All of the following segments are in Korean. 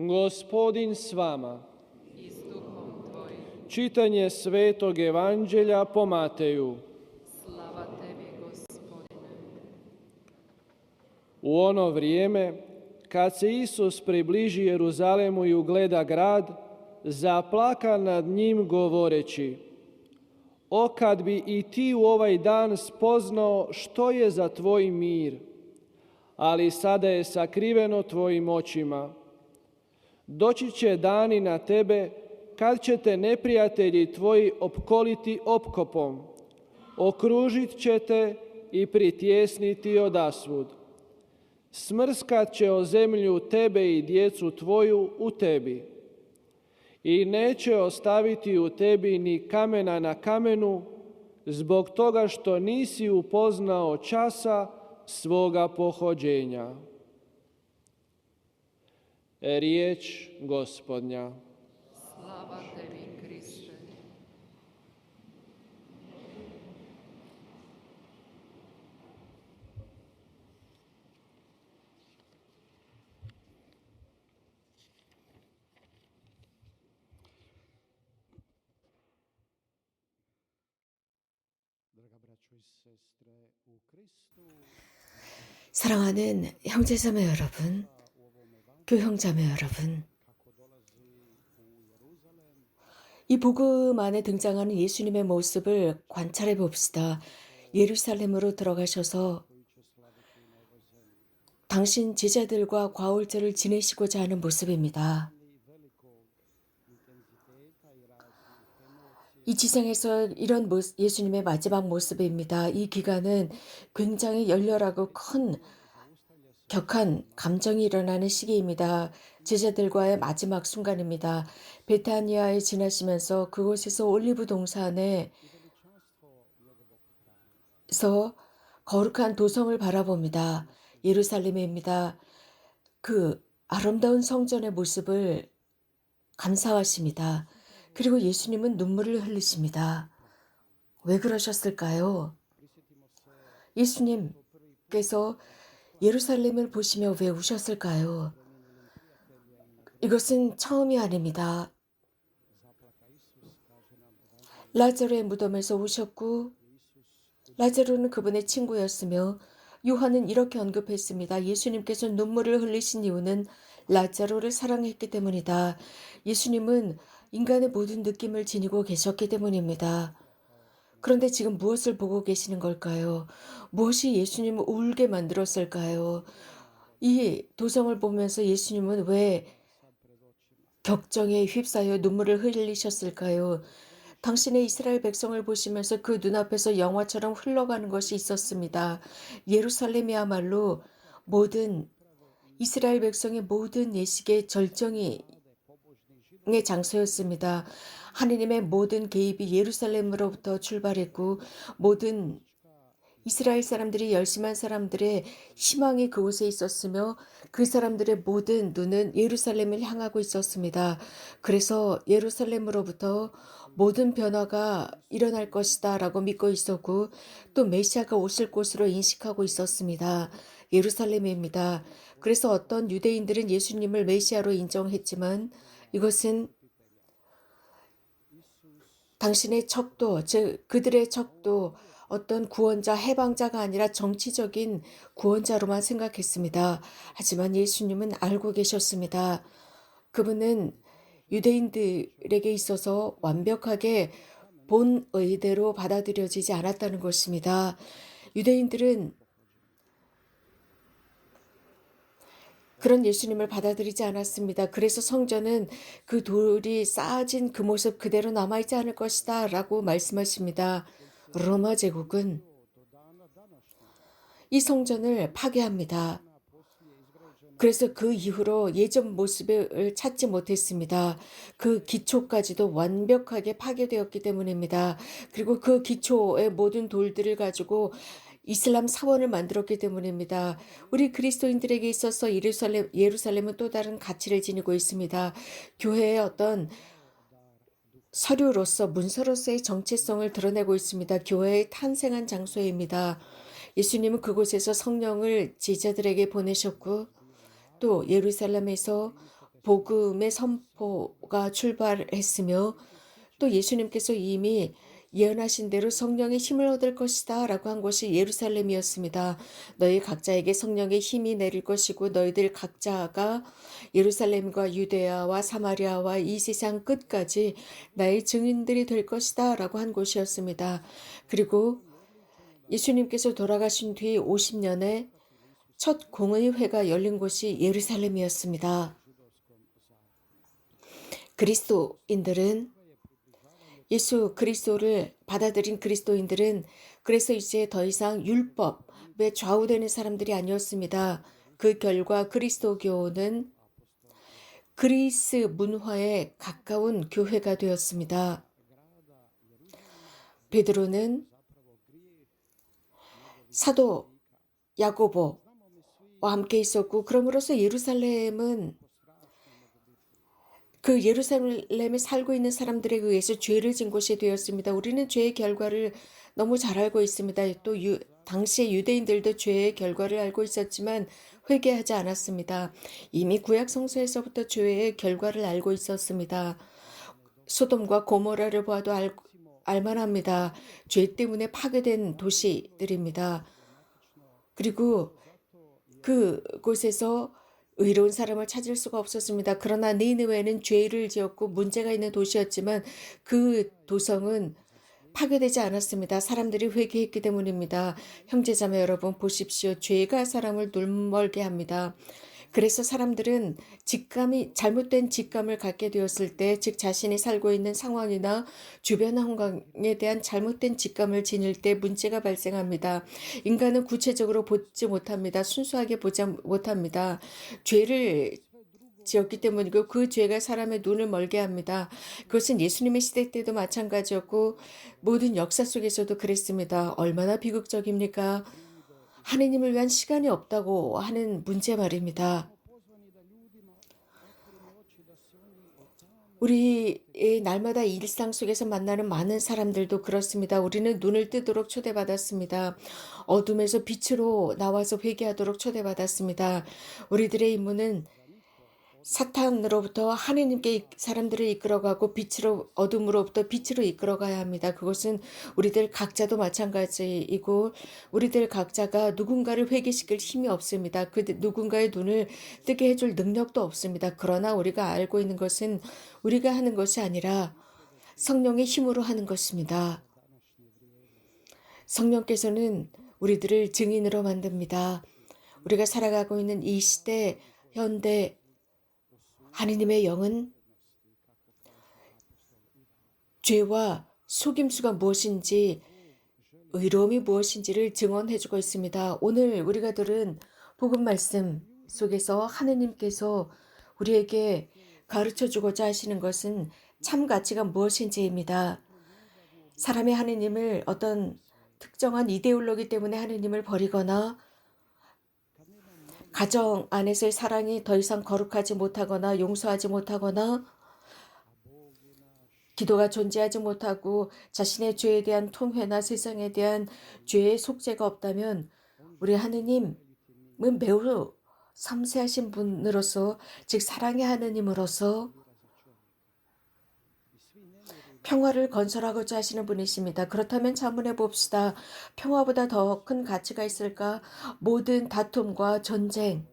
Gospodin s vama. I s duhom tvojim. Čitanje Svetog Evanđelja po Mateju. Slava tebi, Gospodine. U ono vrijeme, kad se Isus približi Jeruzalemu i ugleda grad, zaplaka nad njim govoreći: O, kad bi i ti u ovaj dan spoznao što je za tvoj mir, ali sada je sakriveno tvojim očima. Doći će dani na tebe kad će te neprijatelji tvoji opkoliti opkopom, okružit će te i pritjesniti odasvud. Smrskat će o zemlju tebe i djecu tvoju u tebi. I neće ostaviti u tebi ni kamena na kamenu, zbog toga što nisi upoznao časa svoga pohođenja. Riječ Gospodnja. Slava tebi, Kriste. 사랑하는 형제자매 여러분, 교형자매 여러분, 이 복음 안에 등장하는 예수님의 모습을 관찰해 봅시다. 예루살렘으로 들어가셔서 당신 제자들과 과울절을 지내시고자 하는 모습입니다. 이 지상에서 이런 예수님의 마지막 모습입니다. 이 기간은 굉장히 열렬하고 큰 격한 감정이 일어나는 시기입니다. 제자들과의 마지막 순간입니다. 베타니아에 지나시면서 그곳에서 올리브 동산에서 거룩한 도성을 바라봅니다. 예루살렘입니다. 그 아름다운 성전의 모습을 감사하십니다. 그리고 예수님은 눈물을 흘리십니다. 왜 그러셨을까요? 예수님께서 예루살렘을 보시며 왜 우셨을까요? 이것은 처음이 아닙니다. 라자로의 무덤에서 우셨고, 라자로는 그분의 친구였으며, 요한은 이렇게 언급했습니다. 예수님께서 눈물을 흘리신 이유는 라자로를 사랑했기 때문이다. 예수님은 인간의 모든 느낌을 지니고 계셨기 때문입니다. 그런데 지금 무엇을 보고 계시는 걸까요? 무엇이 예수님을 울게 만들었을까요? 이 도성을 보면서 예수님은 왜 격정에 휩싸여 눈물을 흘리셨을까요? 당신의 이스라엘 백성을 보시면서 그 눈앞에서 영화처럼 흘러가는 것이 있었습니다. 예루살렘이야말로 모든 이스라엘 백성의 모든 예식의 절정의 장소였습니다. 하느님의 모든 개입이 예루살렘으로부터 출발했고, 모든 이스라엘 사람들이 열심한 사람들의 희망이 그곳에 있었으며, 그 사람들의 모든 눈은 예루살렘을 향하고 있었습니다. 그래서 예루살렘으로부터 모든 변화가 일어날 것이다 라고 믿고 있었고, 또 메시아가 오실 곳으로 인식하고 있었습니다. 예루살렘입니다. 그래서 어떤 유대인들은 예수님을 메시아로 인정했지만, 이것은 당신의 척도, 즉 그들의 척도 어떤 구원자, 해방자가 아니라 정치적인 구원자로만 생각했습니다. 하지만 예수님은 알고 계셨습니다. 그분은 유대인들에게 있어서 완벽하게 본 의대로 받아들여지지 않았다는 것입니다. 유대인들은 그런 예수님을 받아들이지 않았습니다. 그래서 성전은 그 돌이 쌓아진 그 모습 그대로 남아있지 않을 것이다 라고 말씀하십니다. 로마 제국은 이 성전을 파괴합니다. 그래서 그 이후로 예전 모습을 찾지 못했습니다. 그 기초까지도 완벽하게 파괴되었기 때문입니다. 그리고 그 기초의 모든 돌들을 가지고 이슬람 사원을 만들었기 때문입니다. 우리 그리스도인들에게 있어서 예루살렘은 또 다른 가치를 지니고 있습니다. 교회의 어떤 서류로서, 문서로서의 정체성을 드러내고 있습니다. 교회의 탄생한 장소입니다. 예수님은 그곳에서 성령을 제자들에게 보내셨고, 또 예루살렘에서 복음의 선포가 출발했으며 또 예수님께서 이미 예언하신 대로 성령의 힘을 얻을 것이다 라고 한 곳이 예루살렘이었습니다. 너희 각자에게 성령의 힘이 내릴 것이고 너희들 각자가 예루살렘과 유대야와 사마리아와 이 세상 끝까지 나의 증인들이 될 것이다 라고 한 곳이었습니다. 그리고 예수님께서 돌아가신 뒤 50년에 첫 공의회가 열린 곳이 예루살렘이었습니다. 그리스도인들은 예수 그리스도를 받아들인 그리스도인들은 그래서 이제 더 이상 율법에 좌우되는 사람들이 아니었습니다. 그 결과 그리스도교는 그리스 문화에 가까운 교회가 되었습니다. 베드로는 사도 야고보와 함께 있었고 그럼으로써 예루살렘은 그 예루살렘에 살고 있는 사람들에 의해서 죄를 진 곳이 되었습니다. 우리는 죄의 결과를 너무 잘 알고 있습니다. 또 당시의 유대인들도 죄의 결과를 알고 있었지만 회개하지 않았습니다. 이미 구약 성서에서부터 죄의 결과를 알고 있었습니다. 소돔과 고모라를 보아도 알만합니다. 죄 때문에 파괴된 도시들입니다. 그리고 그곳에서 의로운 사람을 찾을 수가 없었습니다. 그러나 니느웨는 죄를 지었고 문제가 있는 도시였지만 그 도성은 파괴되지 않았습니다. 사람들이 회개했기 때문입니다. 형제자매 여러분 보십시오. 죄가 사람을 눈멀게 합니다. 그래서 사람들은 잘못된 직감을 갖게 되었을 때, 즉 자신이 살고 있는 상황이나 주변 환경에 대한 잘못된 직감을 지닐 때 문제가 발생합니다. 인간은 구체적으로 보지 못합니다. 순수하게 보지 못합니다. 죄를 지었기 때문이고 그 죄가 사람의 눈을 멀게 합니다. 그것은 예수님의 시대 때도 마찬가지였고 모든 역사 속에서도 그랬습니다. 얼마나 비극적입니까? 하느님을 위한 시간이 없다고 하는 문제 말입니다. 우리의 날마다 일상 속에서 만나는 많은 사람들도 그렇습니다. 우리는 눈을 뜨도록 초대받았습니다. 어둠에서 빛으로 나와서 회개하도록 초대받았습니다. 우리들의 임무는 사탄으로부터 하느님께 사람들을 이끌어가고 어둠으로부터 빛으로 이끌어가야 합니다. 그것은 우리들 각자도 마찬가지이고 우리들 각자가 누군가를 회개시킬 힘이 없습니다. 그 누군가의 눈을 뜨게 해줄 능력도 없습니다. 그러나 우리가 알고 있는 것은 우리가 하는 것이 아니라 성령의 힘으로 하는 것입니다. 성령께서는 우리들을 증인으로 만듭니다. 우리가 살아가고 있는 이 시대, 현대 하느님의 영은 죄와 속임수가 무엇인지 의로움이 무엇인지를 증언해주고 있습니다. 오늘 우리가 들은 복음 말씀 속에서 하느님께서 우리에게 가르쳐주고자 하시는 것은 참 가치가 무엇인지입니다. 사람이 하느님을 어떤 특정한 이데올로기 때문에 하느님을 버리거나 가정 안에서의 사랑이 더 이상 거룩하지 못하거나 용서하지 못하거나 기도가 존재하지 못하고 자신의 죄에 대한 통회나 세상에 대한 죄의 속죄가 없다면 우리 하느님은 매우 섬세하신 분으로서 즉 사랑의 하느님으로서 평화를 건설하고자 하시는 분이십니다. 그렇다면 자문해 봅시다. 평화보다 더 큰 가치가 있을까? 모든 다툼과 전쟁의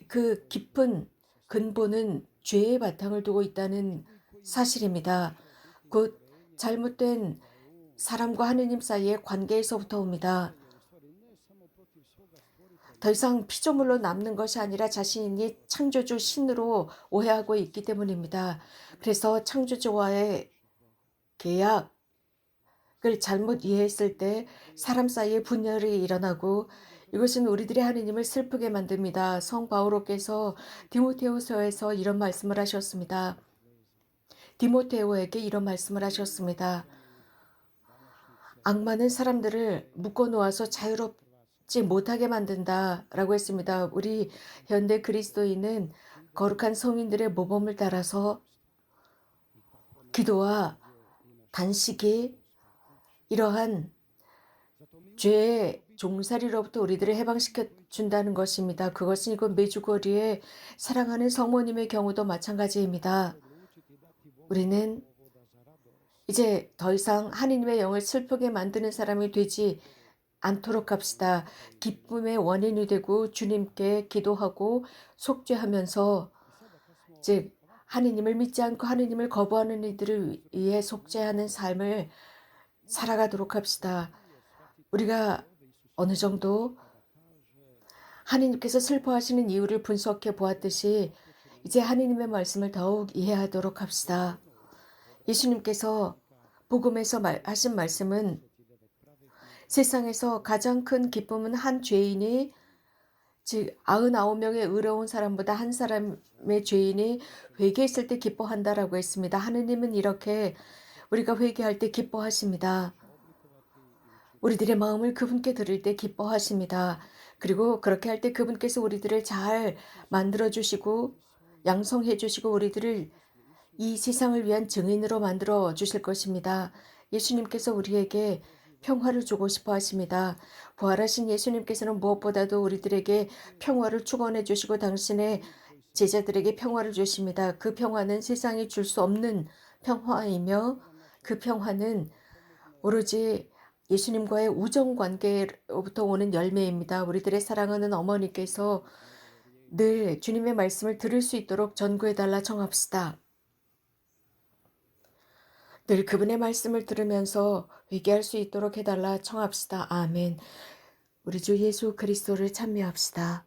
그 깊은 근본은 죄의 바탕을 두고 있다는 사실입니다. 곧 잘못된 사람과 하느님 사이의 관계에서부터 옵니다. 더 이상 피조물로 남는 것이 아니라 자신이 창조주 신으로 오해하고 있기 때문입니다. 그래서 창조주와의 계약을 잘못 이해했을 때 사람 사이에 분열이 일어나고 이것은 우리들의 하느님을 슬프게 만듭니다. 성 바오로께서 디모데후서에서 이런 말씀을 하셨습니다. 디모데후에게 이런 말씀을 하셨습니다. 악마는 사람들을 묶어놓아서 자유롭지 못하게 만든다라고 했습니다. 우리 현대 그리스도인은 거룩한 성인들의 모범을 따라서 기도와 단식이 이러한 죄의 종살이로부터 우리들을 해방시켜 준다는 것입니다. 그것은 이곳 메주거리에 사랑하는 성모님의 경우도 마찬가지입니다. 우리는 이제 더 이상 하느님의 영을 슬프게 만드는 사람이 되지 않도록 합시다. 기쁨의 원인이 되고 주님께 기도하고 속죄하면서, 즉 하느님을 믿지 않고 하느님을 거부하는 이들을 위해 속죄하는 삶을 살아가도록 합시다. 우리가 어느 정도 하느님께서 슬퍼하시는 이유를 분석해 보았듯이 이제 하느님의 말씀을 더욱 이해하도록 합시다. 예수님께서 복음에서 하신 말씀은 세상에서 가장 큰 기쁨은 한 죄인이, 즉 99명의 의로운 사람보다 한 사람의 죄인이 회개했을 때 기뻐한다라고 했습니다. 하느님은 이렇게 우리가 회개할 때 기뻐하십니다. 우리들의 마음을 그분께 드릴 때 기뻐하십니다. 그리고 그렇게 할 때 그분께서 우리들을 잘 만들어 주시고 양성해 주시고 우리들을 이 세상을 위한 증인으로 만들어 주실 것입니다. 예수님께서 우리에게 평화를 주고 싶어 하십니다. 부활하신 예수님께서는 무엇보다도 우리들에게 평화를 축원해 주시고 당신의 제자들에게 평화를 주십니다. 그 평화는 세상이 줄 수 없는 평화이며 그 평화는 오로지 예수님과의 우정 관계로부터 오는 열매입니다. 우리들의 사랑하는 어머니께서 늘 주님의 말씀을 들을 수 있도록 전구해달라 청합시다. 늘 그분의 말씀을 들으면서 회개할 수 있도록 해달라 청합시다. 아멘. 우리 주 예수 그리스도를 찬미합시다.